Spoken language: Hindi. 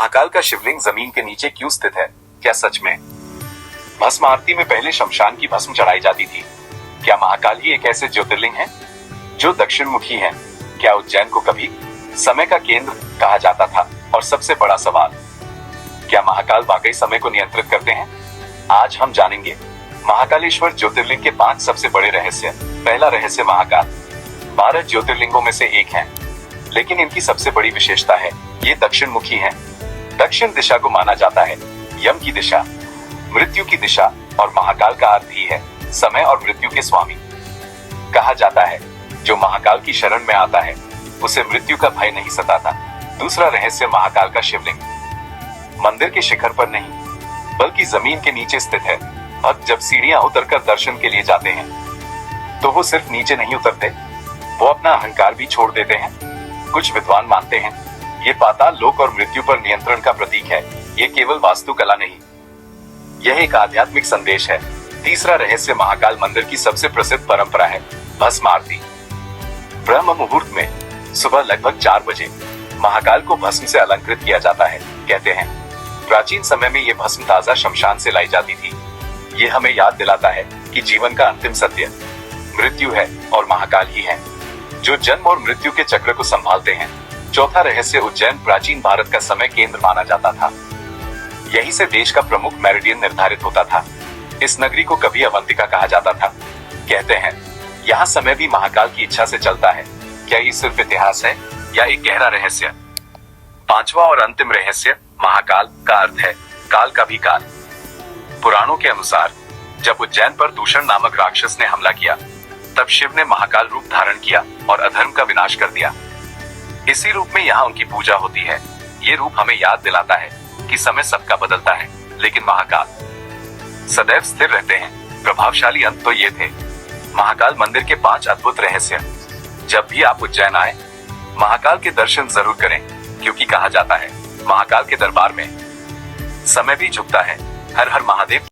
महाकाल का शिवलिंग जमीन के नीचे क्यों स्थित है? क्या सच में भस्म आरती में पहले शमशान की भस्म चढ़ाई जाती थी? क्या महाकाल ही एक ऐसे ज्योतिर्लिंग है जो दक्षिण मुखी है? क्या उज्जैन को कभी समय का केंद्र कहा जाता था? और सबसे बड़ा सवाल, क्या महाकाल वाकई समय को नियंत्रित करते हैं? आज हम जानेंगे महाकालेश्वर ज्योतिर्लिंग के 5 सबसे बड़े रहस्य। पहला रहस्य, महाकाल 12 ज्योतिर्लिंगों में से एक है, लेकिन इनकी सबसे बड़ी विशेषता है ये दक्षिण मुखी है। दक्षिण दिशा को माना जाता है यम की दिशा, मृत्यु की दिशा, और महाकाल का अर्थ ही है समय और मृत्यु के स्वामी। कहा जाता है जो महाकाल की शरण में आता है उसे मृत्यु का भय नहीं सताता। दूसरा रहस्य, महाकाल का शिवलिंग मंदिर के शिखर पर नहीं बल्कि जमीन के नीचे स्थित है। भक्त जब सीढ़ियां उतरकर दर्शन के लिए जाते हैं तो वो सिर्फ नीचे नहीं उतरते, वो अपना अहंकार भी छोड़ देते हैं। कुछ विद्वान मानते हैं ये पाताल लोक और मृत्यु पर नियंत्रण का प्रतीक है। ये केवल वास्तुकला नहीं, यह एक आध्यात्मिक संदेश है। तीसरा रहस्य, महाकाल मंदिर की सबसे प्रसिद्ध परंपरा है भस्म आरती। ब्रह्म मुहूर्त में सुबह लगभग 4 बजे महाकाल को भस्म से अलंकृत किया जाता है। कहते हैं प्राचीन समय में ये भस्म ताजा शमशान से लाई जाती थी। ये हमें याद दिलाता है कि जीवन का अंतिम सत्य मृत्यु है और महाकाल ही है जो जन्म और मृत्यु के चक्र को संभालते हैं। चौथा रहस्य, उज्जैन प्राचीन भारत का समय केंद्र माना जाता था। यहीं से देश का प्रमुख मेरिडियन निर्धारित होता था। इस नगरी को कभी अवंतिका कहा जाता था। कहते हैं यहाँ समय भी महाकाल की इच्छा से चलता है। क्या ये सिर्फ इतिहास है या एक गहरा रहस्य? पांचवा और अंतिम रहस्य, महाकाल का अर्थ है काल का भी काल। पुराणों के अनुसार जब उज्जैन पर दूषण नामक राक्षस ने हमला किया तब शिव ने महाकाल रूप धारण किया और अधर्म का विनाश कर दिया। इसी रूप में यहाँ उनकी पूजा होती है। ये रूप हमें याद दिलाता है कि समय सबका बदलता है, लेकिन महाकाल सदैव स्थिर रहते हैं। प्रभावशाली अंत तो ये थे महाकाल मंदिर के 5 अद्भुत रहस्य। जब भी आप उज्जैन आए महाकाल के दर्शन जरूर करें, क्योंकि कहा जाता है महाकाल के दरबार में समय भी झुकता है। हर हर महादेव।